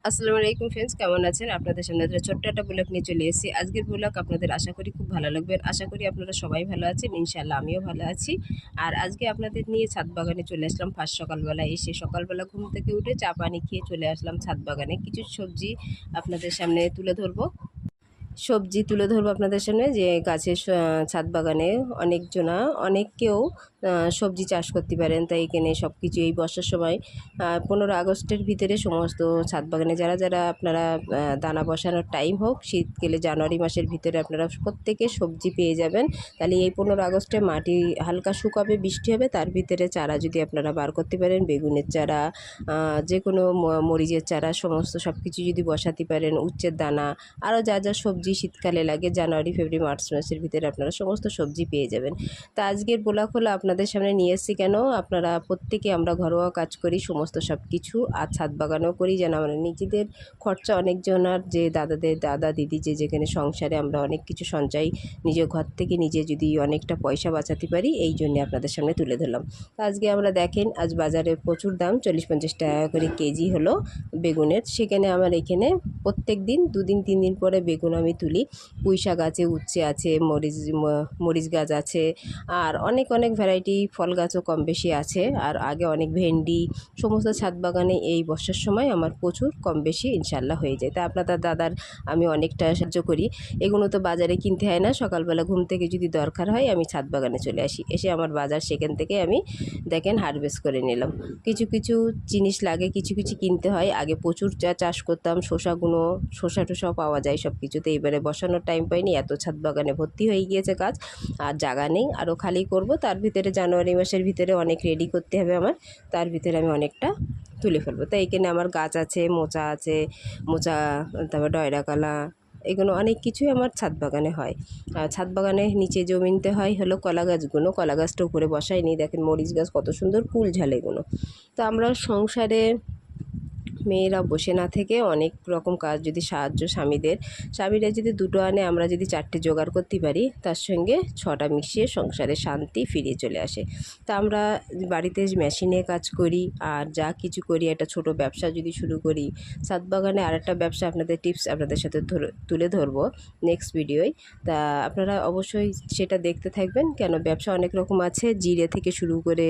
আসসালামু আলাইকুম ফ্রেন্ডস, কেমন আছেন? আপনাদের সামনে একটা ছোট্ট একটা ব্লগ নিয়ে চলে এসেছি। আজকের ব্লগ আপনাদের আশা করি খুব ভালো লাগবে। আশা করি আপনারা সবাই ভালো আছেন, ইনশাআল্লাহ আমিও ভালো আছি। আর আজকে আপনাদের নিয়ে ছাদ বাগানে চলে আসলাম। ফার্স্ট সকালবেলা এসে সকালবেলা ঘুম থেকে উঠে চা পানি খেয়ে চলে আসলাম ছাদ বাগানে। কিছু সবজি আপনাদের সামনে তুলে ধরবো। আপনাদের সামনে যে গাছের ছাদ বাগানে অনেক কেউ সবজি চাষ করতে পারেন। তাই এখানে সব কিছু এই বর্ষার সময় 15 আগস্টের ভিতরে সমস্ত ছাদ বাগানে যারা যারা আপনারা দানা বসানোর টাইম হোক, শীতকালে জানুয়ারি মাসের ভিতরে আপনারা প্রত্যেকে সবজি পেয়ে যাবেন। তাহলে এই 15 আগস্টে মাটি হালকা শুকাবে, বৃষ্টি হবে, তার ভিতরে চারা যদি আপনারা বার করতে পারেন, বেগুনের চারা, যে কোনো মরিচের চারা, সমস্ত সব কিছু যদি বসাতে পারেন, উচ্ছের দানা, আরও যা যা সবজি শীতকালে লাগে জানুয়ারি ফেব্রুয়ারি মার্চ মাসের ভিতরে আপনারা সমস্ত সবজি পেয়ে যাবেন। তা আজকের ব্লগ হলো আপনাদের সামনে নিয়ে এসেছি কেন, আপনারা প্রত্যেকে আমরা ঘরোয়া কাজ করি সমস্ত সব কিছু, আর ছাদ বাগানও করি, যেন আমরা নিজেদের খরচা অনেকজনার যে দাদা দিদি যে যেখানে সংসারে আমরা অনেক কিছু সঞ্চয় নিজের ঘর থেকে নিজে যদি অনেকটা পয়সা বাঁচাতে পারি, এই জন্যে আপনাদের সামনে তুলে ধরলাম। তো আজকে আমরা দেখেন আজ বাজারে প্রচুর দাম, 40-50 টাকা করে কেজি হলো বেগুনের। সেখানে আমার এখানে প্রত্যেক দিন 2-3 দিন পরে বেগুন আমি তুলি। পুঁই শাক আছে, উচ্ছে আছে, মরিচ গাছ আছে, আর অনেক অনেক ভ্যারাইটি ফল গাছও কম বেশি আছে। আর আগে অনেক ভেন্ডি, সমস্ত ছাদ বাগানে এই বর্ষার সময় আমার প্রচুর কম বেশি ইনশাল্লাহ হয়ে যায়। তা আপনাদের দাদার আমি অনেকটা সাহায্য করি। এগুলো তো বাজারে কিনতে হয় না, সকালবেলা ঘুম থেকে যদি দরকার হয় আমি ছাদ বাগানে চলে আসি, এসে আমার বাজার সেখান থেকে আমি দেখেন হারভেস্ট করে নিলাম। কিছু কিছু জিনিস লাগে, কিছু কিছু কিনতে হয়। আগে প্রচুর চাষ করতাম, শসা টসাও পাওয়া যায় সব কিছুতে। এবারে বসানোর টাইম পাইনি, এত ছাদ বাগানে ভর্তি হয়ে গিয়েছে কাজ, আর জায়গা নেই। আরও খালি করব, তার ভিতরে জানুয়ারি মাসের ভিতরে অনেক রেডি করতে হবে আমার, তার ভিতরে আমি অনেকটা তুলে ফেলবো। তাই এখানে আমার গাছ আছে, মোচা, তারপর ডয়রাকলা, এগুলো অনেক কিছুই আমার ছাদ বাগানে হয়। আর ছাদ বাগানে নিচে জমিনতে হয় হলো কলা গাছগুলো, কলা গাছটা উপরে বসাইনি, দেখেন মরিচ গাছ কত সুন্দর কুল ঝালে এগুলো। তো আমরা সংসারে মেয়েরা বসে না থেকে অনেক রকম কাজ যদি স্বামীরা যদি দুটো আনে, আমরা যদি 4টে জোগাড় করতে পারি, তার সঙ্গে 6টা মিশিয়ে সংসারে শান্তি ফিরে চলে আসে। তা আমরা বাড়িতে মেশিনে কাজ করি, আর যা কিছু করি একটা ছোট ব্যবসা যদি শুরু করি। ছাদ বাগানে আরেকটা ব্যবসা আপনাদের টিপস আপনাদের সাথে তুলে ধরবো নেক্সট ভিডিওয়। তা আপনারা অবশ্যই সেটা দেখতে থাকবেন, কেন ব্যবসা অনেক রকম আছে, জিরে থেকে শুরু করে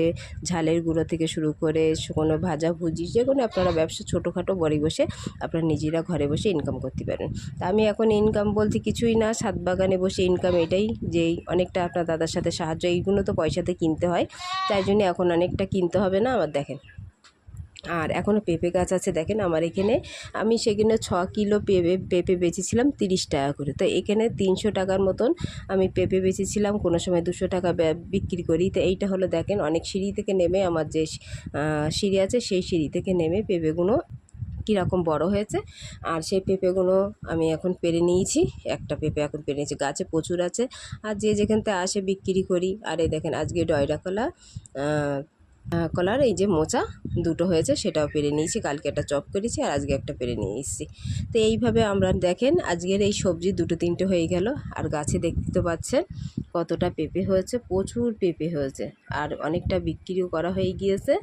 ঝালের গুঁড়ো থেকে শুরু করে কোনো ভাজাভুজি, যে কোনো আপনারা ব্যবসা ছোটোখাটো বাড়ি বসে আপনারা নিজেরা ঘরে বসে ইনকাম করতে পারেন। তা আমি এখন ইনকাম বলতে কিছুই না, ছাদ বাগানে বসে ইনকাম এটাই, যে অনেকটা আপনার দাদার সাথে সাহায্য, এইগুলো তো পয়সাতে কিনতে হয়, তাই জন্য এখন অনেকটা কিনতে হবে না আমার। দেখেন আর এখনও পেঁপে গাছ আছে, দেখেন আমার এখানে আমি সেখানে 6 কিলো পেঁপে বেচেছিলাম 30 টাকা করে। তো এখানে 300 টাকার মতন আমি পেঁপে বেচেছিলাম, কোনো সময় 200 টাকা বিক্রি করি। তো এইটা হলো দেখেন অনেক সিঁড়ি থেকে নেমে, আমার যে সিঁড়ি আছে সেই সিঁড়ি থেকে নেমে পেঁপেগুলো কীরকম বড় হয়েছে। আর সেই পেঁপেগুলো আমি এখন পেরে নিয়েছি, একটা পেঁপে এখন পেরে নিয়েছি, গাছে প্রচুর আছে, আর যে যেখান থেকে আসে বিক্রি করি। আর এই দেখেন আজকে ডয়রা কলার এই যে মোচা দুটো হয়েছে, সেটাও পেরে নিয়েছি, কালকে একটা চপ করেছি আর আজকে একটা পেরে নিয়ে এসেছি। তো এইভাবে আমরা দেখেন আজকের এই সবজি 2-3টে হয়ে গেল। আর গাছে দেখতে তো পাচ্ছেন কতটা পেঁপে হয়েছে, প্রচুর পেঁপে হয়েছে, আর অনেকটা বিক্রিও করা হয়ে গিয়েছে।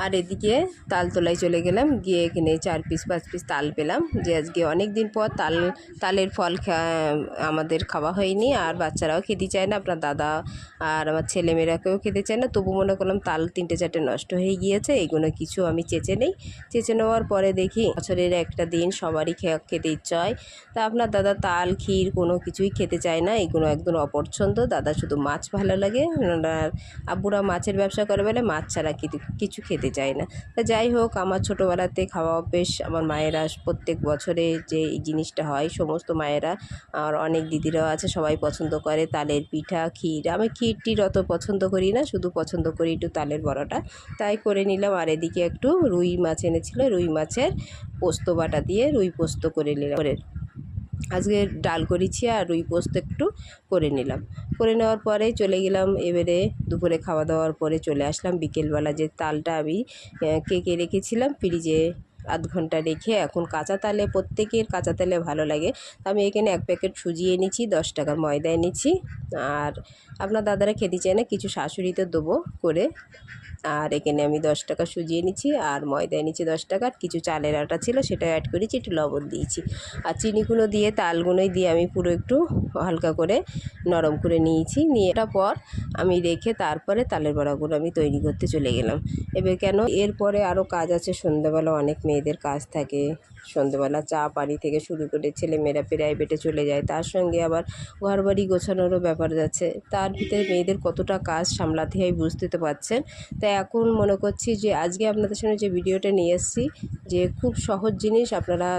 আর এদিকে তালতলায় চলে গেলাম, গিয়ে এখানে 4 পিস 5 পিস তাল পেলাম, যে আজকে অনেক দিন পর তালের ফল আমাদের খাওয়া হয়নি, আর বাচ্চারাও খেতে চায় না, আপনার দাদা আর আমার ছেলেমেয়েরাকেও খেতে চায় না। তবু মনে করলাম তাল 3-4টে নষ্ট হয়ে গিয়েছে, এইগুলো কিছু আমি চেঁচে নেই। চেঁচে নেওয়ার পরে দেখি বছরের একটা দিন সবারই খেতে ইচ্ছা হয়। তা আপনার দাদা তাল ক্ষীর কোনো কিছুই খেতে চায় না, এগুলো একদম অপছন্দ। দাদা শুধু মাছ ভালো লাগে, আর আব্বুরা মাছের ব্যবসা করে বলে মাছ ছাড়া কিছু খেতে চায় না। তা যাই হোক, আমার ছোটোবেলাতে খাওয়া অভ্যেস, আমার মায়েরা প্রত্যেক বছরে যে এই জিনিসটা হয় সমস্ত মায়েরা, আর অনেক দিদিরাও আছে, সবাই পছন্দ করে তালের পিঠা ক্ষীর। আমি ক্ষীরটির অত পছন্দ করি না, শুধু পছন্দ করি একটু তালের বড়াটা, তাই করে নিলাম। আর এদিকে একটু রুই মাছ এনেছিল, রুই মাছের পোস্ত বাটা দিয়ে রুই পোস্ত করে নিলাম। আজকে ডাল করেছি আর রুই পোস্ত একটু করে নিলাম। করে নেওয়ার পরে চলে গেলাম, এবারে দুপুরে খাওয়া দাওয়ার পরে চলে আসলাম। বিকেলবেলা যে তালটা আমি কেকে রেখেছিলাম ফ্রিজে, আধ ঘন্টা রেখে, এখন কাঁচা তালে, প্রত্যেকের কাঁচা তালে ভালো লাগে। আমি এখানে 1 প্যাকেট সুজি এনেছি, 10 টাকার ময়দা এনেছি। আর আপনার দাদারা খেতে চায় না, কিছু শাশুড়িতে দেবো করে। আর এখানে আমি 10 টাকা সুজিয়ে নিচ্ছি, আর ময়দা নিচ্ছি 10 টাকা, আর কিছু চালের আটা ছিল সেটা অ্যাড করেছি, একটু লবণ দিয়েছি, আর চিনিগুলো দিয়ে তালগুলোই দিয়ে আমি পুরো একটু হালকা করে নরম করে নিয়েছি। নিয়ে এটা পর আমি রেখে তারপরে তালের বড়াগুলো আমি তৈরি করতে চলে গেলাম। এবার কেন এরপরে আরও কাজ আছে, সন্ধ্যাবেলা অনেক মেয়েদের কাজ থাকে, সন্ধ্যেবেলা চা পানি থেকে শুরু করে ছেলেমেয়েরা প্রাইভেটে চলে যায়, তার সঙ্গে আবার ঘরবাড়ি গোছানোরও ব্যাপার যাচ্ছে, তার ভিতরে মেয়েদের কতটা কাজ সামলাতে হয় বুঝতে তো পারছেন। তাই এখন মনে করছি যে আজকে আপনাদের সামনে যে ভিডিওটা নিয়ে এসেছি, যে খুব সহজ জিনিস, আপনারা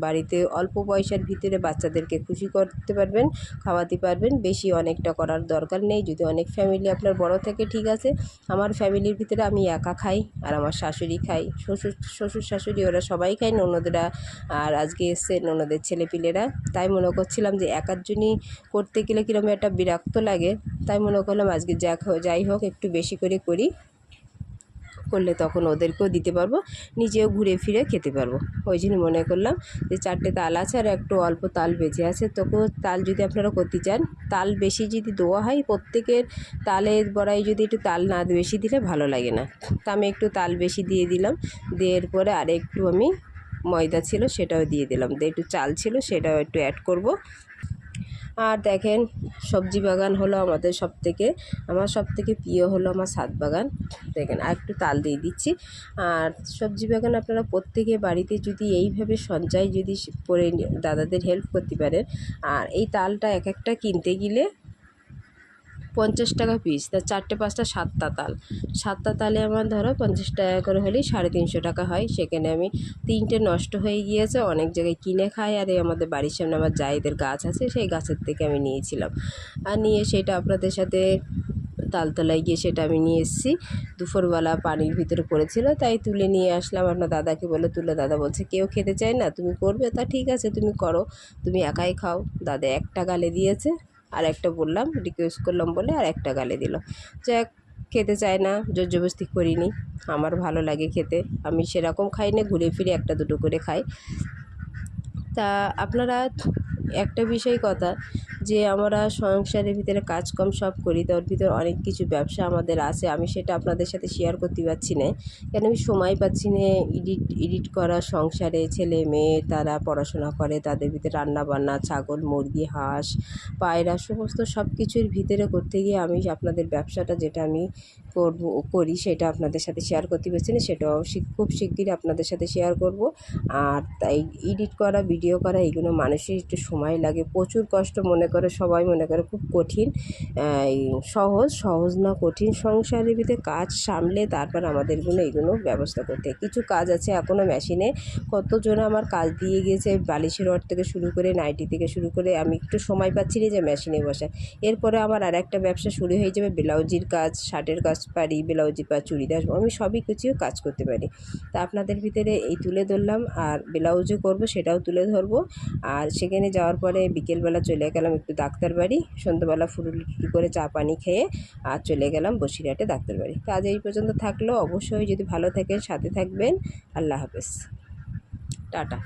বাড়িতে অল্প পয়সার ভিতরে বাচ্চাদেরকে খুশি করতে পারবেন, খাওয়াতে পারবেন, বেশি অনেকটা করার দরকার নেই। যদি অনেক ফ্যামিলি আপনার বড় থাকে ঠিক আছে, আমার ফ্যামিলির ভিতরে আমি একা খাই, আর আমার শাশুড়ি খাই, শ্বশুর শাশুড়ি ওরা সবাই খায়, ননদরা আর আজকে এসছে ননদের ছেলেপিলেরা। তাই মনে করছিলাম যে একার জন্যই করতে গেলে কীরকম একটা বিরক্ত লাগে, তাই মনে করলাম আজকে যাই হোক একটু বেশি করে করলে তখন ওদেরকেও দিতে পারবো, নিজেও ঘুরে ফিরে খেতে পারবো। ওই জন্য মনে করলাম যে 4টে তাল আছে আর একটু অল্প তাল বেঁচে আছে, তবুও তাল যদি আপনারা করতে চান, তাল বেশি যদি দেওয়া হয়, প্রত্যেকের তালের বড়াই যদি একটু তাল না বেশি দিলে ভালো লাগে না। তা আমি একটু তাল বেশি দিয়ে দিলাম, দেওয়ার পরে আর একটু আমি ময়দা ছিল সেটাও দিয়ে দিলাম, দিয়ে একটু চাল ছিল সেটাও একটু অ্যাড করব। আর দেখেন, সবজি বাগান হলো আমার সবথেকে প্রিয় হলো আমার ছাদ বাগান। দেখেন আর একটু তাল দিয়ে দিচ্ছি। আর সবজি বাগান আপনারা প্রত্যেকে বাড়িতে যদি এইভাবে সঞ্চয় যদি করে দাদাদের হেল্প করতে পারেন, আর এই তালটা এক একটা কিনতে গেলে 50 টাকা পিস, তা 4টে 5টা 7টা তালে আমার ধরো 50 টাকা করে হলেই 350 টাকা হয়। সেখানে আমি 3টে নষ্ট হয়ে গিয়েছে, অনেক জায়গায় কিনে খাই, আর এই আমাদের বাড়ির সামনে আমার জায়েদের গাছ আছে, সেই গাছের থেকে আমি নিয়েছিলাম, আর নিয়ে সেটা আপনাদের সাথে তালতলায় গিয়ে সেটা আমি নিয়ে এসেছি। দুপুরবেলা পানির ভিতরে পড়েছিল, তাই তুলে নিয়ে আসলাম। আপনার দাদাকে বলে তুলে, দাদা বলছে কেউ খেতে চায় না, তুমি করবে, তা ঠিক আছে তুমি করো, তুমি একাই খাও। দাদা একটা গালে দিয়েছে, আর একটা বললাম রিকোয়েস্ট করলাম বলে আর একটা গালে দিল। যাক, খেতে চায় না, জোর জবরদস্তি করিনি, আমার ভালো লাগে খেতে, আমি সেরকম খাই না, ঘুরে ফিরে একটা দুটো করে খাই। তা আপনারা একটা বিষয় কথা, যে আমরা সংসারের ভিতরে কাজকর্ম সব করি, তার ভিতরে অনেক কিছু ব্যবসা আমাদের আছে, আমি সেটা আপনাদের সাথে শেয়ার করতে পারছি না, কেন আমি সময় পাচ্ছি না এডিট করা। সংসারে ছেলে মেয়ে তারা পড়াশোনা করে, তাদের ভিতরে রান্নাবান্না, ছাগল মুরগি হাঁস পায়রা সমস্ত সব কিছুর ভিতরে করতে গিয়ে আমি আপনাদের ব্যবসাটা যেটা আমি করি সেটা আপনাদের সাথে শেয়ার করতে পারছি না, সেটাও খুব শিগগিরই আপনাদের সাথে শেয়ার করব। আর তাই এডিট করা ভিডিও করা এগুলো মানুষের একটু সময় লাগে, প্রচুর কষ্ট, সবাই মনে করে খুব কঠিন, সহজ না, কঠিন। সংসারের ভিতরে কাজ সামলে তারপর আমাদেরগুলো এগুলো ব্যবস্থা করতে হয়। কিছু কাজ আছে এখনও মেশিনে, কতজন আমার কাজ দিয়ে গিয়েছে, বালিশের রড থেকে শুরু করে নাইটি থেকে শুরু করে, আমি একটু সময় পাচ্ছি না যে মেশিনে বসে। এরপরে আমার আর একটা ব্যবসা শুরু হয়ে যাবে, ব্লাউজের কাজ, শার্টের কাজ পারি, ব্লাউজের কাজ, চুড়িদার, আমি সবই কিছুও কাজ করতে পারি। তা আপনাদের ভিতরে এই তুলে ধরলাম, আর ব্লাউজও করব সেটাও তুলে ধরবো। আর সেখানে যাওয়ার পরে বিকেলবেলা চলে গেলাম একটু ডাক্তার বাড়ি, সন্ধ্যাবেলা ফুরুলি করে চা পানি খেয়ে আর চলে গেলাম বসিরহাটে ডাক্তার বাড়ি। তো আজ এই পর্যন্ত থাকলো, অবশ্যই যদি ভালো থাকেন সাথে থাকবেন। আল্লাহ হাফেজ, টাটা।